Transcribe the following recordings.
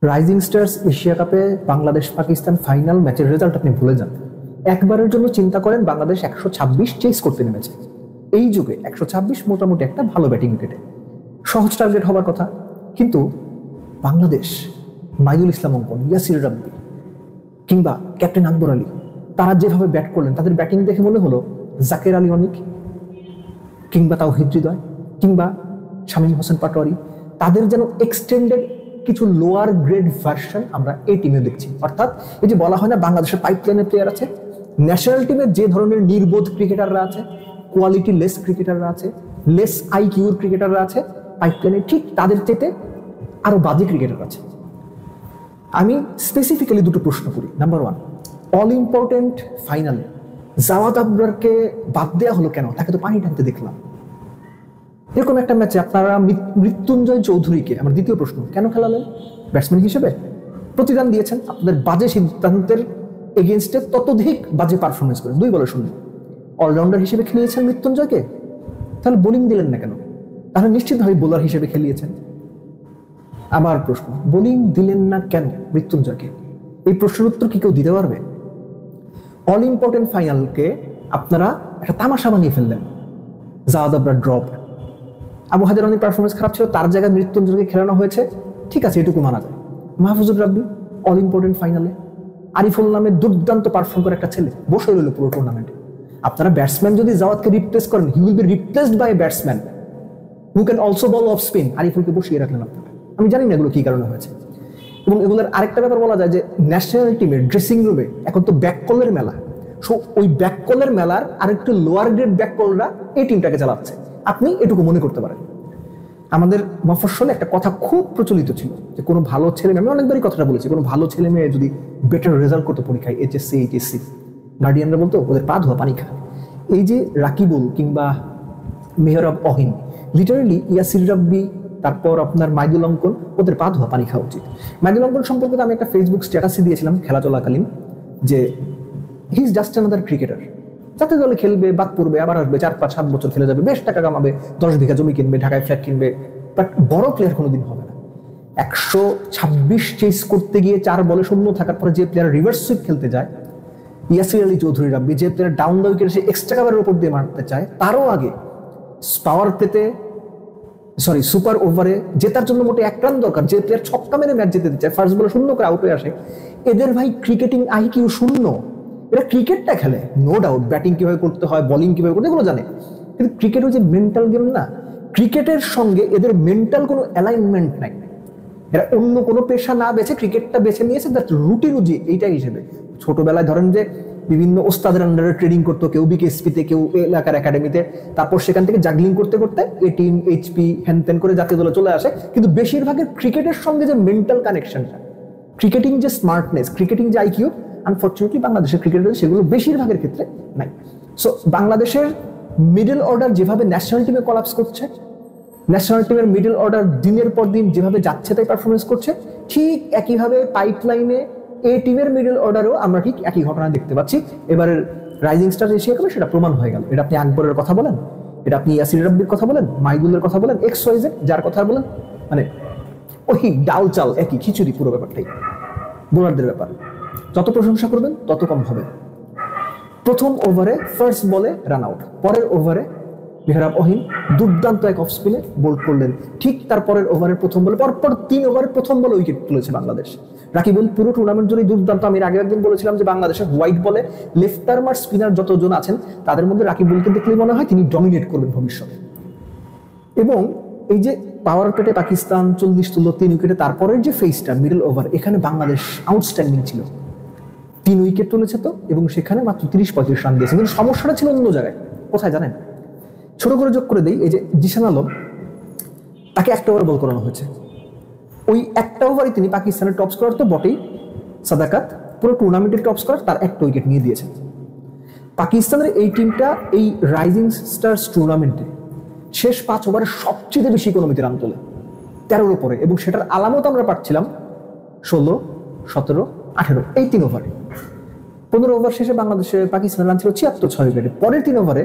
Rising stars Asia কাপে Bangladesh Pakistan final ম্যাচের result আপনি ভুলে যান। একবারের জন্য চিন্তা করেন বাংলাদেশ 126 চেস করতে নেমেছে। এই যুগে 126 মোটামুটি একটা ভালো ব্যাটিং উইকেটে সহজ টার্গেট হবার কথা, কিন্তু বাংলাদেশ মাইদুল ইসলাম অঙ্কন, ইয়াসির রাব্বি কিংবা ক্যাপ্টেন আকবর আলী তারা যেভাবে ব্যাট করলেন, তাদের ব্যাটিং দেখে মনে হলো জাকের আলী অনিক কিংবা তাওহিদ হৃদয় কিংবা শামীম হোসেন পাটোয়ারি তাদের যেন এক্সটেন্ডেড কিছু লোয়ার গ্রেড ভার্সন আমরা এই টিমে দেখছি। অর্থাৎ এই যে বলা হয় না বাংলাদেশের পাইপলাইনের প্লেয়ার আছে, ন্যাশনাল টিমের যে ধরনের নির্বোধ ক্রিকেটাররা আছে, কোয়ালিটি লেস ক্রিকেটাররা আছে, লেস আইকিউর ক্রিকেটাররা আছে, পাইপলাইনে ঠিক তাদের চেয়ে আরো বাজে ক্রিকেটার আছে। আমি স্পেসিফিক্যালি দুটো প্রশ্ন করি। নাম্বার ওয়ান, অল ইম্পর্টেন্ট ফাইনালে জাওয়াদ আবরারকে বাদ দেওয়া হলো কেন? তাকে তো পানি টানতে দেখলাম। এরকম একটা ম্যাচে আপনারা মৃত্যুঞ্জয় চৌধুরীকে, আমার দ্বিতীয় প্রশ্ন, কেন খেলালেন? ব্যাটসম্যান হিসেবে প্রতিদান দিয়েছেন, আপনাদের বাজে সিদ্ধান্তের এগেনস্টে ততোধিক বাজে পারফরমেন্স করে 2 বলে 0 অলরাউন্ডার হিসেবে খেলিয়েছেন মৃত্যুঞ্জয়কে, তাহলে বোলিং দিলেন না কেন? তাহলে নিশ্চিতভাবে বোলার হিসেবে খেলিয়েছেন। আমার প্রশ্ন, বোলিং দিলেন না কেন মৃত্যুঞ্জয়কে? এই প্রশ্নের উত্তর কি কেউ দিতে পারবে? অল ইম্পর্টেন্ট ফাইনালকে আপনারা একটা তামাশা বানিয়ে ফেললেন। জাওয়াদ আবরার ড্রপ, আবু হাজার অনেক পারফরমেন্স খারাপ ছিল, তার জায়গায় মৃত্যুঞ্জয়কে খেলানো হয়েছে, ঠিক আছে, এটুকু মানা যায়। মাহফুজুর রাব্বি অল ইম্পর্টেন্ট ফাইনালে আরিফুল নামে দুর্দান্ত পারফর্ম করে একটা ছেলে বসে রইল পুরো টুর্নামেন্টে। আপনারা ব্যাটসম্যান যদি জাওয়াদকে রিপ্লেস করেন, he will be replaced by a batsman who can also bowl off spin. আরিফুলকে বসিয়ে রাখলেন আপনারা। আমি জানি না এগুলো কি কারণে হয়েছে। এবং এগুলোর আরেকটা ব্যাপার বলা যায় যে ন্যাশনাল টিমের ড্রেসিং রুমে এখন তো ব্যাককলের মেলা। সো ওই ব্যাককলের মেলার আরেকটু লোয়ার গ্রেড ব্যাককলরা এই টিমটাকে চালাচ্ছে। আপনি এটুকু মনে করতে পারেন। আমাদের মফস্বলে একটা কথা খুব প্রচলিত ছিল যে কোনো ভালো ছেলে মেয়ে, আমি অনেকবারই কথাটা বলেছি, কোনো ভালো ছেলে মেয়ে যদি বেটার রেজাল্ট করতো পরীক্ষায়, এইচএসসি এইচএসসি, গার্ডিয়ানরা বলতো ওদের পা ধোয়া পানি খায়। এই যে রাকিবুল কিংবা মেহরাব অহিন, লিটারালি ইয়াসির রাব্বি, তারপর আপনার মাইদুল অঙ্কন, ওদের পা ধোয়া পানি খাওয়া উচিত। মাইদুল অঙ্কন সম্পর্কে আমি একটা ফেসবুক স্ট্যাটাসে দিয়েছিলাম খেলা চলাকালীন যে he is just another cricketer, যাতে দলে খেলবে, বাদ পড়বে, আবার আসবে, 4-5-7 বছর খেলে যাবে, বেশ টাকা কামাবে, 10 বিঘা জমি কিনবে, ঢাকায় ফ্ল্যাট কিনবে, বাট বড় প্লেয়ার কোনোদিন হবে না। 126 চেস করতে গিয়ে 4 বলে 0 থাকার পরে যে প্লেয়ার রিভার্স সুইপ খেলতে যায়, ইয়াসির আলী চৌধুরী রাব্বি, যে প্লেয়ার ডাউন দ্য উইকেট এসে এক্সট্রা কাভারের উপর দিয়ে মারতে চায়, তারও আগে পাওয়ার পেতে সুপার ওভারে জেতার জন্য মোটে 1 রান দরকার, যে প্লেয়ার ছক্কা মেরে ম্যাচ জিতে চায়, ফার্স্ট বলে 0 করে আউট হয়ে আসে, এদের ভাই ক্রিকেটিং আইকিউ 0। এরা ক্রিকেটটা খেলে, নো ডাউট ব্যাটিং কিভাবে করতে হয়, বোলিং কিভাবে করতে, এগুলো জানে, কিন্তু ক্রিকেট হচ্ছে মেন্টাল গেম না। ক্রিকেটের সঙ্গে এদের মেন্টাল কোনো অ্যালাইনমেন্ট নাই। এরা অন্য কোনো পেশা না বেছে ক্রিকেটটা বেছে নিয়েছে দ্যাট রুটি রুজি এইটা হিসেবে। ছোটবেলায় ধরেন যে বিভিন্ন ওস্তাদের আন্ডারে ট্রেনিং করতো, কেউ বিকেএসপিতে, কেউ এলাকার একাডেমিতে, তারপর সেখান থেকে জাগলিং করতে করতে এ টিম, এইচপি, হ্যানত্যান করে জাতীয় দলে চলে আসে। কিন্তু বেশিরভাগের ক্রিকেটের সঙ্গে যে মেন্টাল কানেকশনটা, ক্রিকেটিং যে স্মার্টনেস, ক্রিকেটিং যে আইকিউ, আনফর্চুনেটলি বাংলাদেশের ক্রিকেটার সেগুলো বেশিরভাগের ক্ষেত্রে নাই। সো বাংলাদেশের মিডল অর্ডার যেভাবে ন্যাশনাল টিমে কলাপস করছে, ন্যাশনাল টিমের মিডল অর্ডার দিনের পর দিন যেভাবে যাচ্ছে তাই পারফরমেন্স করছে, ঠিক একইভাবে পাইপলাইনে এই টিমের মিডল অর্ডারও আমরা ঠিক একই ঘটনা দেখতে পাচ্ছি। এবারের রাইজিং স্টার এশিয়া কাপে সেটা প্রমাণ হয়ে গেল। এটা আপনি আকবরের কথা বলেন, এটা আপনি ইয়াসির রাব্বির কথা বলেন, মাইদুলের কথা বলেন, XYZ যার কথা বলেন, মানে ওই ডাল চাল একই খিচুড়ি পুরো ব্যাপারটাই। বোলারদের ব্যাপার যত প্রশংসা করবেন তত কম হবে। প্রথম ওভারে ফার্স্ট বলে রান আউট, পরের ওভারে মেহরাব অহিন দুর্দান্ত এক অফ স্পিনে বোল্ড করলেন, ঠিক তারপরের ওভারের প্রথম বলে, পরপর 3 ওভারের প্রথম বলে উইকেট তুলেছে বাংলাদেশ। রাকিবুল পুরো টুর্নামেন্ট জুড়ে দুর্দান্ত। আমি আগে একদিন বলেছিলাম যে বাংলাদেশের হোয়াইট বলে লেফট আর্মার স্পিনার যতজন আছেন তাদের মধ্যে রাকিবুলকে দেখলে মনে হয় তিনি ডমিনেট করবেন ভবিষ্যতে। এবং এই যে পাওয়ার প্লেটে পাকিস্তান 40 তুলল 3 উইকেটে, তারপরের যে ফেজটা মিডল ওভার, এখানে বাংলাদেশ আউটস্ট্যান্ডিং ছিল, 3 উইকেট তুলেছে তো, এবং সেখানে মাত্র 30-35 রান দিয়েছে। কিন্তু সমস্যাটা ছিল অন্য জায়গায়। কোথায় জানেন? ছোট করে যোগ করে দেই, এই যে জিশান আলম, তাকে 1 ওভার বল করানো হয়েছে। ওই 1 ওভারই তিনি পাকিস্তানের টপ স্কোরার তো বটেই, সাদাকাত পুরো টুর্নামেন্টের টপ স্কোরার, তার 1টা উইকেট নিয়ে দিয়েছে। পাকিস্তানের এই টিমটা এই রাইজিং স্টার্স টুর্নামেন্টে শেষ 5 ওভারে সবচেয়ে বেশি ইকোনমিতে রান তোলে, 13-র উপরে, এবং সেটার আলামত আমরা পাচ্ছিলাম 16, 17, 18 এই 3 ওভারে। 15 ওভার শেষে বাংলাদেশে পাকিস্তানের রান ছিল 76, 6 উইকেটে। পরের 3 ওভারে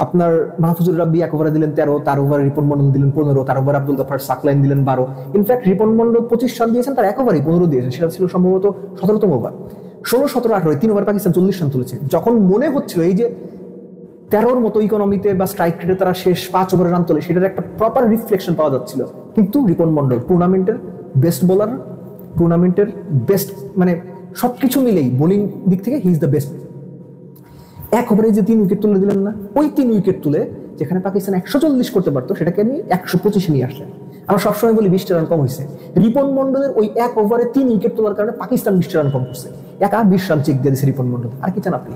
আপনার মাহফুজুর রাব্বি 1 ওভারে দিলেন 13, তার ওভারে রিপন মন্ডল দিলেন 15, তার ওভারে আব্দুল গাফফার সাকলাইন দিলেন 12। ইনফ্যাক্ট রিপন মন্ডল 25 রান দিয়েছেন, তার 1 ওভারেই 15 দিয়েছেন, সেটা ছিল সম্ভবত 17তম ওভার। 16, 17, 18 3 ওভার পাকিস্তান 40 রান তুলেছে। যখন মনে হচ্ছিল এই যে 13-র মতো ইকোনমিতে বা স্ট্রাইক রেটে তারা শেষ 5 ওভারে রান তোলে, সেটার একটা প্রপার রিফ্লেকশন পাওয়া যাচ্ছিল। কিন্তু রিপন মন্ডল টুর্নামেন্টের বেস্ট বোলার, টুর্নামেন্টের বেস্ট, মানে সবকিছু মিলেই বোলিং দিক থেকে হি ইজ দ্য বেস্ট। 1 ওভারে যে 3 উইকেট তুলে দিলেন না, ওই 3 উইকেট তুলে যেখানে পাকিস্তান 140 করতে পারতো সেটাকে নিয়ে 125 নিয়ে আসলেন। আমরা সবসময় বলি 20টা রান কম হয়েছে। রিপন মন্ডলের ওই 1 ওভারে 3 উইকেট তোলার কারণে পাকিস্তান 20টা রান কম করছে। 20 রান চেক দিয়ে দিয়েছে রিপন মন্ডল, আর কি চান আপনি?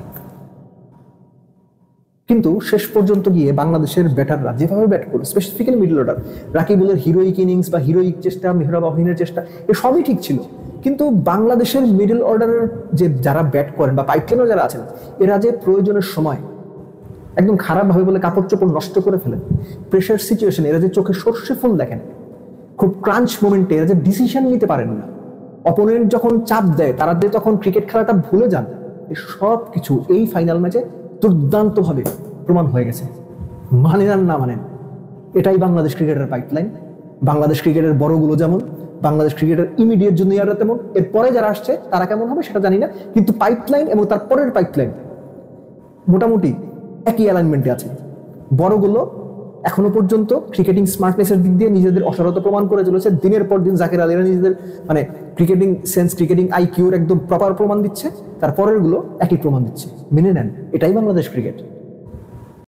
কিন্তু শেষ পর্যন্ত গিয়ে বাংলাদেশের ব্যাটাররা যেভাবে ব্যাট করলো, স্পেসিফিক্যালি মিডল অর্ডার, রাকিবুলের হিরোইক ইনিংস বা হিরোইক চেষ্টা, মেহরাব আফরিনের চেষ্টা, এ সবই ঠিক ছিল। কিন্তু বাংলাদেশের মিডল অর্ডারের যে যারা ব্যাট করেন বা পাইপলাইনও যারা আছেন, এরা যে প্রয়োজনের সময় একদম খারাপভাবে বলে কাপড় চোপড় নষ্ট করে ফেলেন, প্রেশার সিচুয়েশন এরা যে চোখে সর্ষে ফুল দেখেন, খুব ক্রাঞ্চ মোমেন্টে এরা যে ডিসিশন নিতে পারেন না, অপোনেন্ট যখন চাপ দেয় তারা যে তখন ক্রিকেট খেলাটা ভুলে যান, এই সব কিছু এই ফাইনাল ম্যাচে দুর্দান্তভাবে প্রমাণ হয়ে গেছে। মানেন আর না মানেন, এটাই বাংলাদেশ ক্রিকেটের পাইপলাইন। বাংলাদেশ ক্রিকেটের বড়গুলো যেমন, বাংলাদেশ ক্রিকেটের ইমিডিয়েট জুনিয়ররা তেমন, এরপরে যারা আসছে তারা কেমন হবে সেটা জানি না, কিন্তু পাইপলাইন এবং তার পরের পাইপলাইন মোটামুটি একই অ্যালাইনমেন্টে আছে। বড়গুলো এখনো পর্যন্ত ক্রিকেটিং স্মার্টনেসের দিক দিয়ে নিজেদের অসারতা প্রমাণ করে চলেছে। দিনের পর দিন জাকের আলীরা নিজেদের মানে ক্রিকেটিং সেন্স, ক্রিকেটিং আইকিউর একদম প্রপার প্রমাণ দিচ্ছে। তারপরের গুলো একই প্রমাণ দিচ্ছে। মেনে নেন, এটাই বাংলাদেশ ক্রিকেট।